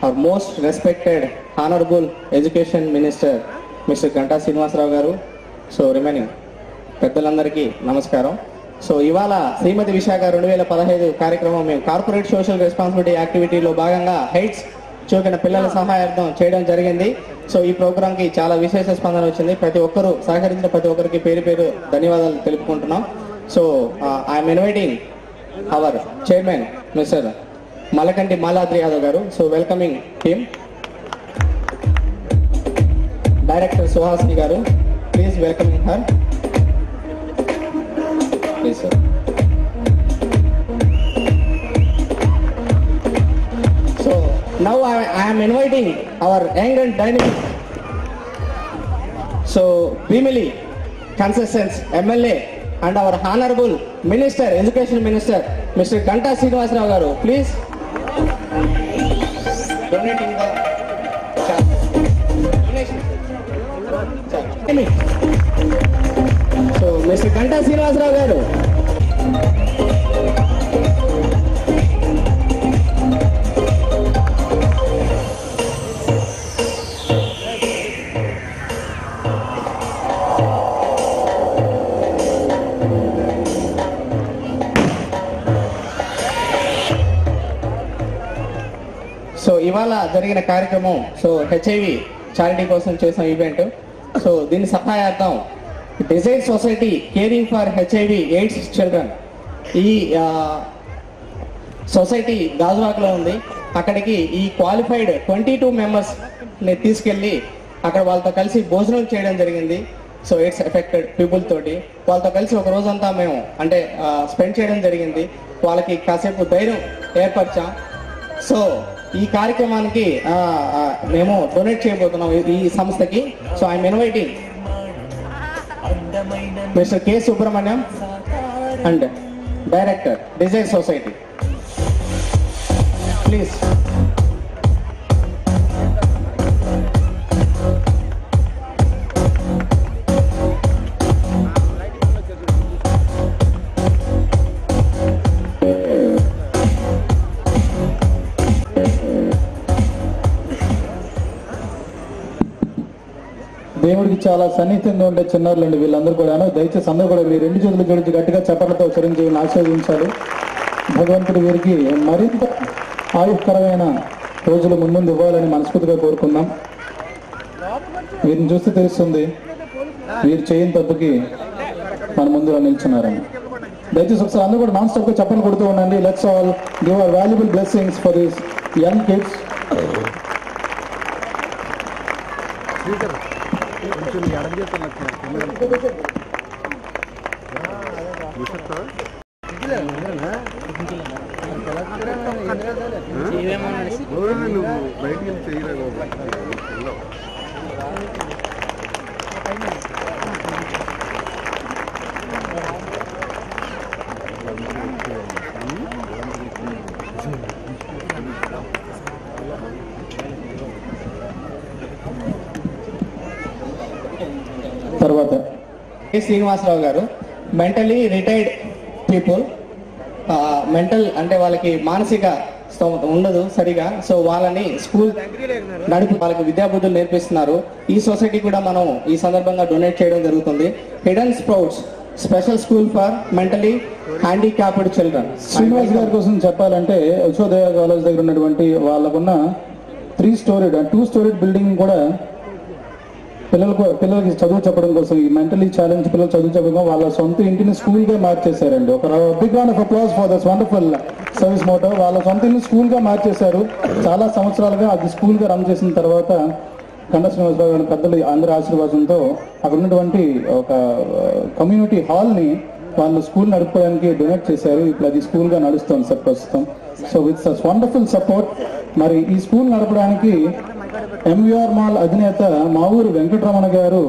our most respected honorable education minister Mr. Ganta Srinivasarao garu. So remaining పెద్దలందరికీ నమస్కారం. So ఇవాళ శ్రీమతి విశాఖ 2015 కార్యక్రమం మేము కార్పొరేట్ సోషల్ రెస్పాన్సిబిలిటీ యాక్టివిటీలో భాగంగా హైట్స్ చూపిన పిల్లల సహాయార్థం చేయడం జరిగింది. సో ఈ ప్రోగ్రామ్కి చాలా విశేష స్పందన వచ్చింది. ప్రతి ఒక్కరూ సహకరించిన ప్రతి ఒక్కరికి పేరు పేరు ధన్యవాదాలు తెలుపుకుంటున్నాం. So I'm inviting our chairman mister Malakanti Maladri Yadav garu. So welcoming team. Director Suhasini garu, please welcoming her. Please sir. So now I am inviting our young and dynamic so Bhimili Concessions MLA and our honorable minister, education minister Mr. Ganta Srinivasarao garu, please donating the donation. So Mr. Ganta Srinivasarao garu. So ఇవాళ జరిగిన కార్యక్రమం so HIV charity కోసం చేసిన event. So దీని సహాయార్థం desire society caring for HIV AIDS children, ఈ society గాజువాకలో ఉంది. అక్కడికి ఈ క్వాలిఫైడ్ 22 మెంబర్స్ని తీసుకెళ్ళి అక్కడ వాళ్ళతో కలిసి భోజనం చేయడం జరిగింది. సో ఎయిడ్స్ ఎఫెక్టెడ్ పీపుల్ తోటి వాళ్ళతో కలిసి ఒక రోజంతా మేము అంటే స్పెండ్ చేయడం జరిగింది. వాళ్ళకి కాసేపు ధైర్యం ఏర్పరిచాం. సో ఈ కార్యక్రమానికి మేము డొనేట్ చేయబోతున్నాం ఈ సంస్థకి. So I'm inviting mister K Subrahmanyam and director desire society, please. దేవుడికి చాలా సన్నిహితంగా ఉండే చిన్నారులండి వీళ్ళందరూ కూడాను. దయచేసి అందరూ కూడా మీరు 2 చేతులు జోడించి గట్టిగా చప్పట్లతో చిరంజీవిని ఆశీర్వదించాలి. భగవంతుడు వీరికి మరింత ఆయుష్కరమైన రోజులు ముందు ఇవ్వాలని మనస్ఫూర్తిగా కోరుకుందాం. వీరిని చూస్తే తెలుస్తుంది వీరు చేయని తప్పుకి మన ముందు నిల్చున్నారని. దయచేసి ఒకసారి అందరూ కూడా నాన్ స్టాప్ గా చప్పట్లు కొడుతూ ఉండండి. Let's all give our valuable blessings for this young kids. తర్వాత శ్రీనివాసరావు గారు, మెంటలీ రిటైర్డ్ పీపుల్, మెంటల్ అంటే వాళ్ళకి మానసిక స్తోమత ఉండదు సరిగా. సో వాళ్ళని స్కూల్ నడిపి వాళ్ళకి విద్యాబుద్ధులు నేర్పిస్తున్నారు. ఈ సొసైటీ కూడా మనం ఈ సందర్భంగా డొనేట్ చేయడం జరుగుతుంది. Hidden sprouts special school for mentally handicapped children. Srinivas గారి కోసం చెప్పాలంటే యశోదయ కాలేజ్ దగ్గర ఉన్నటువంటి వాళ్ళకున్న 3 స్టోరీడ్ 2 స్టోరీడ్ బిల్డింగ్ కూడా పిల్లలకి చదువు చెప్పడం కోసం, ఈ మెంటలీ ఛాలెంజ్ పిల్లలు చదువు చెప్పడం వాళ్ళ సొంత ఇంటిని స్కూల్ గా మార్చేశారండి. ఒక big round of applause for this wonderful service motto. వాళ్ళ సొంత ఇంటిని స్కూల్ గా మార్చేశారు. చాలా సంవత్సరాలుగా అది స్కూల్ గా రన్ చేసిన తర్వాత గంటా శ్రీనివాసరావు గారి పెద్దలు అందరి ఆశీర్వాదంతో అక్కడ ఉన్నటువంటి ఒక కమ్యూనిటీ హాల్ ని వాళ్ళు స్కూల్ నడుపుకోవడానికి డొనేట్ చేశారు. ఇప్పుడు అది స్కూల్ గా నడుస్తుంది సార్ ప్రస్తుతం. So with such wonderful support మరి ఈ స్కూల్ నడపడానికి ఎంవిఆర్ మాల్ అధినేత మా ఊరు వెంకటరమణ గారు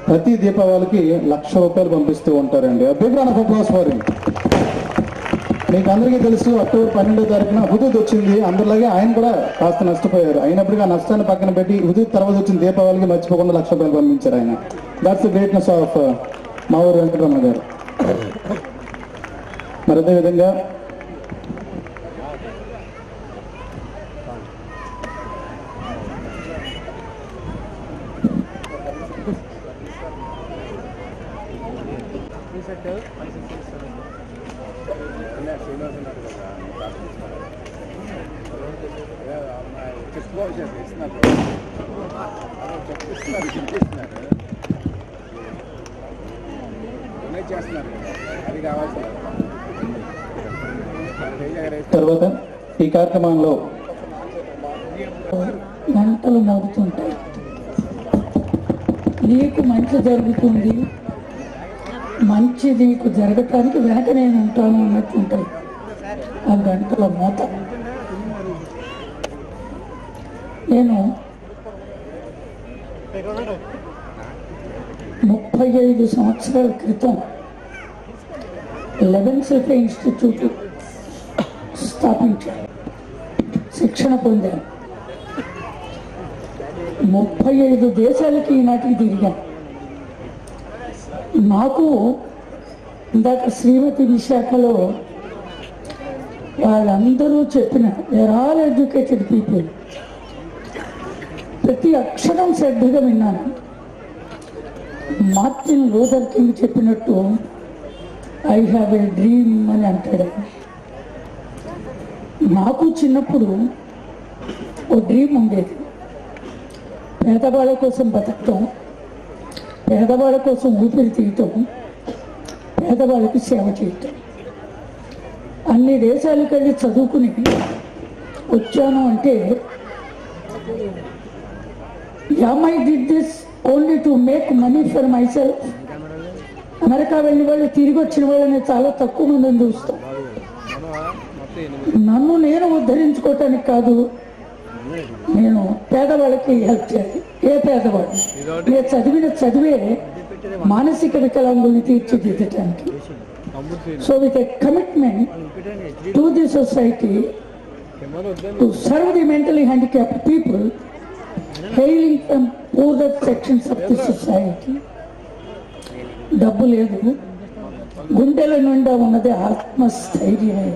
ప్రతి దీపావళికి ₹1,00,000 పంపిస్తూ ఉంటారండి. Big round of applause for him. మీకు అందరికీ తెలుసు అక్టోబర్ 12వ తారీఖున హుదూద్ వచ్చింది. అందరిలాగే ఆయన కూడా కాస్త నష్టపోయారు. అయినప్పటికీ ఆ నష్టాన్ని పక్కన పెట్టి హుదూద్ తర్వాత వచ్చిన దీపావళికి మర్చిపోకుండా ₹1,00,000 పంపించారు ఆయన. దాట్స్ ద గ్రేట్నెస్ ఆఫ్ మా ఊరు వెంకటరమణ గారు. మరి అదేవిధంగా తర్వాత ఈ కార్యక్రమంలో గంటలు మోగుతుంటాయి. నీకు మంచి జరుగుతుంది, మంచి నీకు జరగటానికి వెనక నేను ఉంటాను అన్నట్టుంటాయి ఆ గంటల మోత. నేను 35 సంవత్సరాల క్రితం లెవెన్ సెల్ఫ్ ఇన్స్టిట్యూట్ స్థాపించాను, శిక్షణ పొందాను. 35 దేశాలకి ఈనాటికి తిరిగాను. నాకు ఇందాక శ్రీమతి విశాఖలో వాళ్ళందరూ చెప్పిన దేర్ ఆల్ ఎడ్యుకేటెడ్ పీపుల్, ప్రతి అక్షరం శ్రద్ధగా విన్నాను. మార్టిన్ లూథర్ కింగ్ చెప్పినట్టు ఐ హ్యావ్ ఏ డ్రీమ్ అని అంటాడు. నాకు చిన్నప్పుడు ఓ డ్రీమ్ ఉండేది, పేదవాళ్ళ కోసం బతకటం, పేదవాళ్ళ కోసం ఊపిరి తీయటం, పేదవాళ్ళకి సేవ చేయటం. అన్ని దేశాలకు వెళ్ళి చదువుకుని వచ్చాను అంటే I did this only to make money for my self. America వెళ్ళిన వాళ్ళు తిరిగి వచ్చిన వాళ్ళని చాలా తక్కువ మందిని చూస్తాం. నన్ను నేను ఉద్ధరించుకోవటానికి కాదు, నేను పేదవాళ్ళకి హెల్ప్ చేయాలి. ఏ పేదవాడు? నేను చదివిన చదివే మానసిక వికలాంగుల్ని తీర్చిదిద్దటానికి. So with a commitment to the society to serve the mentally handicapped people hailing from poorer sections of the society. డబ్బు లేదు, గుండెల నిండా ఉన్నది ఆత్మస్థైర్యమే.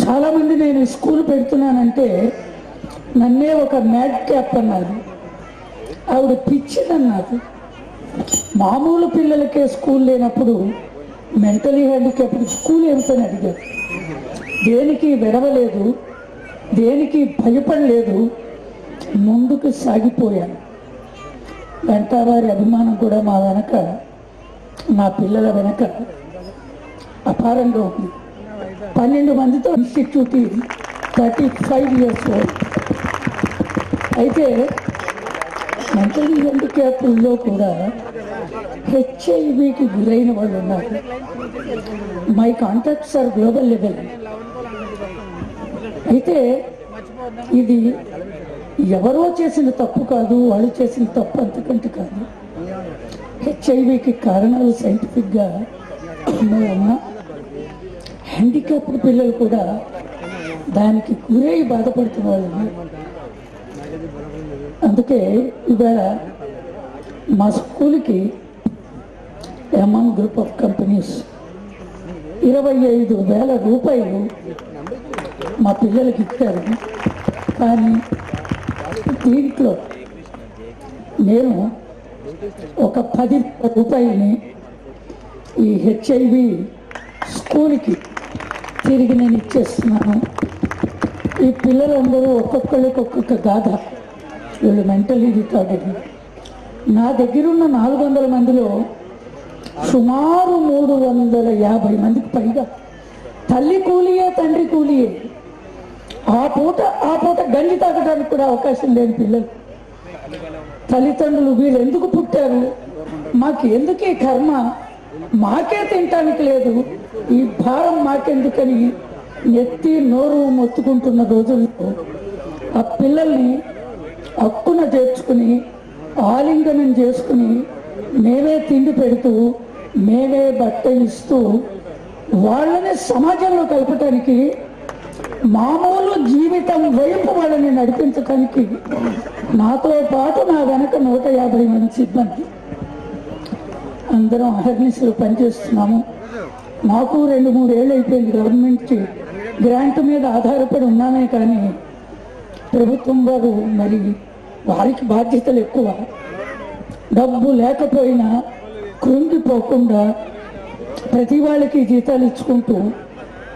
చాలామంది నేను స్కూల్ పెడుతున్నానంటే నన్నే ఒక మ్యాడ్ క్యాప్ అన్నారు, ఆవిడ పిచ్చిదన్నారు. మామూలు పిల్లలకే స్కూల్ లేనప్పుడు మెంటలీ హ్యాండిక్యాప్డ్ స్కూల్ ఏమిటని అడిగారు. దేనికి వెడవలేదు, దేనికి భయపడలేదు, ముందుకు సాగిపోయాను. వెంటవారి అభిమానం కూడా మా వెనక, నా పిల్లల వెనక అపారంగా ఉంది. 12 మందితో ఇన్స్టిట్యూట్ 35 years old. అయితే మెంటలీ హ్యాండిక్యాప్లో కూడా హెచ్ఐవికి గురైన వాళ్ళు ఉన్నారు. My contacts are global level. అయితే ఇది ఎవరో చేసిన తప్పు కాదు, వాళ్ళు చేసిన తప్పు అంతకంటే కాదు. హెచ్ఐవికి కారణాలు సైంటిఫిక్గా ఎన్నో ఉన్నా హ్యాండిక్యాప్డ్ పిల్లలు కూడా దానికి గురై బాధపడుతున్న వాళ్ళు. అందుకే ఇవాళ మా స్కూల్కి ఎమాన్ గ్రూప్ ఆఫ్ కంపెనీస్ 25,000 రూపాయలు మా పిల్లలకి ఇచ్చారు. కానీ దీంట్లో నేను ఒక 10 రూపాయలని ఈ హెచ్ఐవి స్కూల్కి తిరిగి నేను ఇచ్చేస్తున్నాను. ఈ పిల్లలందరూ ఒక్కొక్కరికి ఒక్కొక్క గాథ. వీళ్ళు మెంటలీ రిటార్డెడ్. నా దగ్గరున్న 400 మందిలో సుమారు 350 మందికి పైగా తల్లి కూలియే, తండ్రి కూలియే. ఆ పూట గంజి తాగడానికి కూడా అవకాశం లేని పిల్లలు. తల్లిదండ్రులు వీళ్ళు ఎందుకు పుట్టారు, మాకు ఎందుకు ఈ కర్మ, మాకే తినటానికి లేదు, ఈ భారం మాకెందుకని నెత్తి నోరు మొత్తుకుంటున్న రోజుల్లో ఆ పిల్లల్ని హక్కున చేర్చుకుని ఆలింగనం చేసుకుని మేమే తిండి పెడుతూ మేమే బట్ట ఇస్తూ వాళ్ళని సమాజంలో కలపటానికి, మామూలు జీవితం వైపు వాళ్ళని నడిపించడానికి నాతో పాటు నా వెనక 150 మంది సిబ్బంది అందరం అహర్నిశలు పనిచేస్తున్నాము. నాకు 2-3 ఏళ్ళు అయిపోయింది గవర్నమెంట్కి గ్రాంట్ మీద ఆధారపడి ఉన్నామే. కానీ ప్రభుత్వం వారు మరి వారికి బాధ్యతలు ఎక్కువ. డబ్బు లేకపోయినా కృంగిపోకుండా ప్రతి వాళ్ళకి జీతాలు ఇచ్చుకుంటూ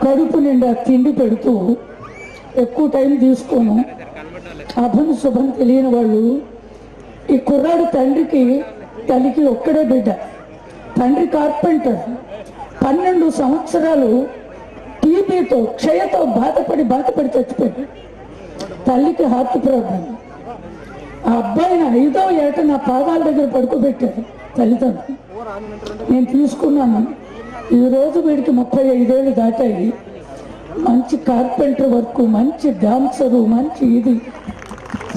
కడుపు నిండా తిండి పెడుతూ ఎక్కువ టైం తీసుకోను అభం శుభం తెలియని వాళ్ళు ఈ కుర్రాడు తండ్రికి తల్లికి ఒక్కడే బిడ్డ. తండ్రి కార్పెంటర్, 12 సంవత్సరాలు టీబీతో క్షయతో బాధపడి చచ్చిపోయాడు. తల్లికి హార్ట్ ప్రాబ్లం. ఆ అబ్బాయిని 5వ ఏట నా పాదాల దగ్గర పడుకోబెట్టారు తల్లిదండ్రులు. నేను తీసుకున్నాను. ఈరోజు వీడికి 35 ఏళ్ళు దాటాయి. మంచి కార్పెంటర్ వర్క్, మంచి డాన్సరు, మంచి ఇది.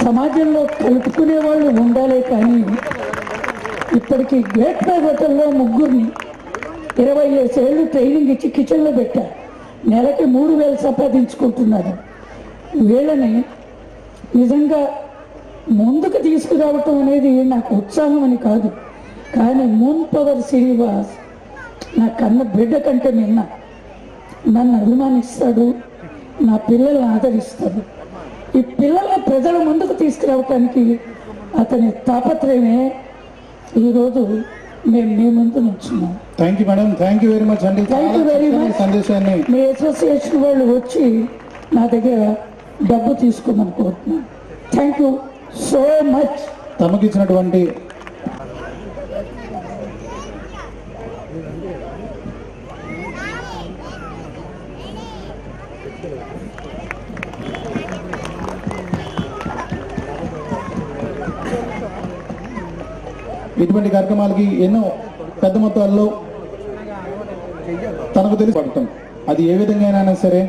సమాజంలో కలుపుకునే వాళ్ళు ఉండాలే కానీ ఇప్పటికీ గేట్వే హోటల్లో ముగ్గురిని 25 ఏళ్ళు ట్రైనింగ్ ఇచ్చి కిచెన్లో పెట్టారు. నెలకి 3,000 సంపాదించుకుంటున్నారు. వీళ్ళని నిజంగా ముందుకు తీసుకురావటం అనేది నాకు ఉత్సాహం అని కాదు, కానీ మూన్ పవర్ శ్రీనివాస్ నా కన్న బిడ్డ కంటే నిన్న నన్ను అభిమానిస్తాడు, నా పిల్లల్ని ఆదరిస్తాడు. ఈ పిల్లల్ని ప్రజల ముందుకు తీసుకురావటానికి అతని తాపత్రయమే ఈరోజు మేము మీ ముందు నుంచున్నాం. Thank you madam, thank you very much అండి. Thank you very much. సందేశాన్ని మీ అసోసియేషన్ వాళ్ళు వచ్చి నా దగ్గర డబ్బు తీసుకోమని కోరుతున్నాను. Thank you so much. తమకిచ్చినటువంటి ఇటువంటి కార్యక్రమాలకి ఎన్నో పెద్ద మొత్తాల్లో తనకు తెలిసి పడటం, అది ఏ విధంగా అయినా సరే,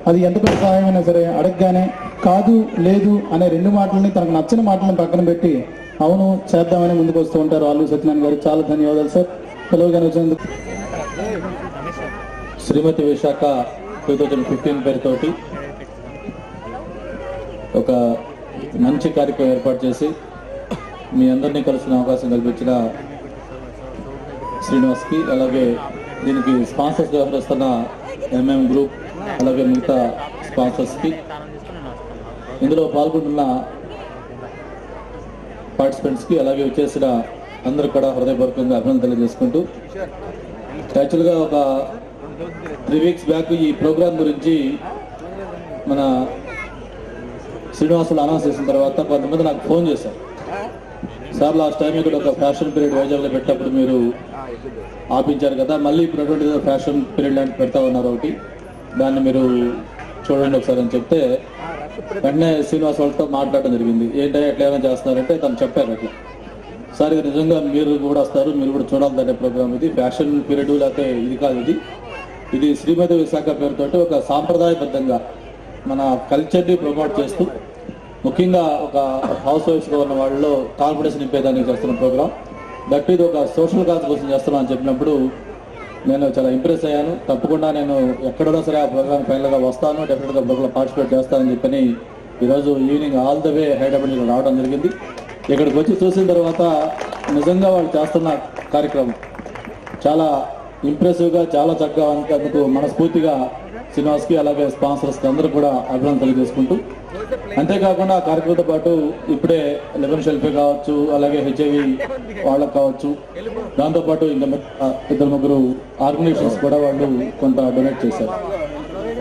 అది ఎంత పెద్ద సహాయమైనా సరే అడగగానే కాదు లేదు అనే 2 మాటలని, తనకు నచ్చిన మాటలను పక్కన పెట్టి అవును చేద్దామని ముందుకు వస్తూ ఉంటారు ఆలు సత్యనారాయణ గారు. చాలా ధన్యవాదాలు సార్ పిలవగానే వచ్చినందుకు. శ్రీమతి విశాఖ 2015 పేరుతోటి ఒక మంచి కార్యక్రమం ఏర్పాటు చేసి మీ అందరినీ కలిసిన అవకాశం కల్పించిన శ్రీనివాస్కి, అలాగే దీనికి స్పాన్సర్స్ వ్యవహరిస్తున్న ఎంఎం గ్రూప్, అలాగే మిగతా స్పాన్సర్స్కి, ఇందులో పాల్గొంటున్న పార్టిసిపెంట్స్కి, అలాగే వచ్చేసిన అందరూ కూడా హృదయపూర్వకంగా అభినందనలు తెలియజేసుకుంటూ, యాక్చువల్గా ఒక 3 వీక్స్ బ్యాక్ ఈ ప్రోగ్రాం గురించి మన శ్రీనివాసులు అనౌన్స్ చేసిన తర్వాత కొంతమంది నాకు ఫోన్ చేశారు. సార్ లాస్ట్ టైం ఇక్కడ ఒక ఫ్యాషన్ పీరియడ్ వైజాగ్లో పెట్టినప్పుడు మీరు ఆపించారు కదా, మళ్ళీ ఇప్పుడు అటువంటి ఫ్యాషన్ పీరియడ్ లాంటి పెడతా ఉన్నారు ఒకటి, దాన్ని మీరు చూడండి ఒకసారి అని చెప్తే వెంటనే శ్రీనివాస్ వాళ్ళతో మాట్లాడడం జరిగింది. ఏంటంటే ఎట్లా ఏమైనా చేస్తున్నారంటే తను చెప్పారు అట్లా, సార్ ఇది నిజంగా మీరు కూడా వస్తారు, మీరు కూడా చూడాలంటే ప్రోగ్రామ్, ఇది ఫ్యాషన్ పీరియడ్ లేకపోతే ఇది కాదు, ఇది శ్రీమతి విశాఖ పేరుతోటి ఒక సాంప్రదాయబద్ధంగా మన కల్చర్ని ప్రమోట్ చేస్తూ, ముఖ్యంగా ఒక హౌస్ వైఫ్స్గా ఉన్న వాళ్ళలో కాన్ఫిడెన్స్ నింపేదానికి చేస్తున్న ప్రోగ్రామ్. దట్ ఇది ఒక సోషల్ కాజ్ కోసం చేస్తున్నాను అని చెప్పినప్పుడు నేను చాలా ఇంప్రెస్ అయ్యాను. తప్పకుండా నేను ఎక్కడున్నా సరే ఆ ప్రోగ్రామ్ ఫైనల్గా వస్తాను, డెఫినెట్గా ప్రోగ్రామ్ పార్టిసిపేట్ చేస్తానని చెప్పని ఈరోజు evening all the way Hyderabad రావడం జరిగింది. ఇక్కడికి వచ్చి చూసిన తర్వాత నిజంగా వాళ్ళు చేస్తున్న కార్యక్రమం చాలా ఇంప్రెసివ్గా, చాలా చక్కగా అందుకు మనస్ఫూర్తిగా శ్రీనివాస్కి, అలాగే స్పాన్సర్స్కి అందరూ కూడా అభినందనలు తెలియజేసుకుంటూ, అంతేకాకుండా ఆ కార్యక్రమంతో పాటు ఇప్పుడే లెవెన్ షెల్ఫీ కావచ్చు, అలాగే హెచ్ఐవి వాళ్ళకు కావచ్చు, దాంతోపాటు ఇంకా 2-3 ఆర్గనైజేషన్స్ కూడా వాళ్ళు కొంత డొనేట్ చేశారు.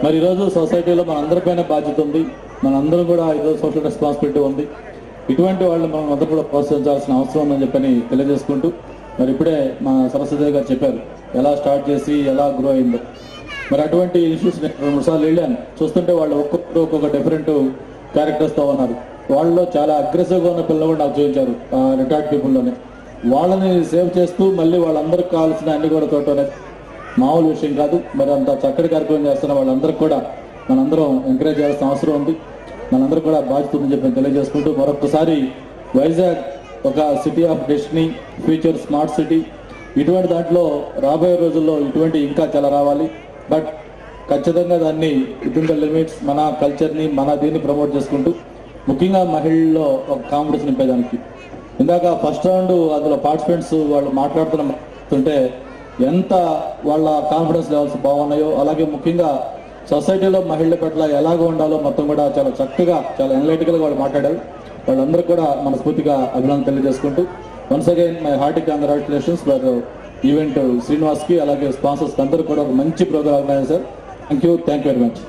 మరి ఈరోజు సొసైటీలో మన అందరిపైన బాధ్యత ఉంది, మనందరం కూడా ఈరోజు సోషల్ రెస్పాన్సిబిలిటీ ఉంది. ఇటువంటి వాళ్ళు మనం అందరూ కూడా ప్రోత్సహించాల్సిన అవసరం ఉందని చెప్పని తెలియజేసుకుంటూ, మరి ఇప్పుడే మా సరస్వతి గారు చెప్పారు ఎలా స్టార్ట్ చేసి ఎలా గ్రో అయిందో. మరి అటువంటి ఇష్యూస్ నేను 2-3 సార్లు వెళ్ళాను. చూస్తుంటే వాళ్ళు ఒక్కొక్క డిఫరెంట్ క్యారెక్టర్స్తో ఉన్నారు. వాళ్ళలో చాలా అగ్రెసివ్గా ఉన్న పిల్లలు కూడా నాకు చూపించారు రిటైర్డ్ పీపుల్లోనే. వాళ్ళని సేవ్ చేస్తూ మళ్ళీ వాళ్ళందరికీ కావాల్సిన అన్ని కూడా చూడటం మామూలు విషయం కాదు. మరి అంత చక్కటి కార్యక్రమం చేస్తున్న వాళ్ళందరికీ కూడా మనందరం ఎంకరేజ్ చేయాల్సిన అవసరం ఉంది, మనందరూ కూడా బాధ్యత ఉందని చెప్పి తెలియజేసుకుంటూ, మరొకసారి వైజాగ్ ఒక city of destiny, future smart city, ఇటువంటి దాంట్లో రాబోయే రోజుల్లో ఇటువంటి ఇంకా చాలా రావాలి. బట్ ఖచ్చితంగా దాన్ని విత్ ద లిమిట్స్ మన కల్చర్ని మన దీన్ని ప్రమోట్ చేసుకుంటూ, ముఖ్యంగా మహిళల్లో ఒక కాన్ఫిడెన్స్ నింపేదానికి. ఇందాక ఫస్ట్ రౌండ్ అందులో పార్టిసిపెంట్స్ వాళ్ళు మాట్లాడుతుంటే ఎంత వాళ్ళ కాన్ఫిడెన్స్ లెవెల్స్ బాగున్నాయో, అలాగే ముఖ్యంగా సొసైటీలో మహిళల పట్ల ఎలాగ ఉండాలో మొత్తం కూడా చాలా చక్కగా, చాలా ఎనలైటికల్గా వాళ్ళు మాట్లాడారు. వాళ్ళందరూ కూడా మనస్ఫూర్తిగా అభినందనలు తెలియజేసుకుంటూ, once again my hearty congratulations for event శ్రీనివాస్కి అలాగే స్పాన్సర్స్కి అందరూ కూడా ఒక మంచి program organise sir. Thank you very much.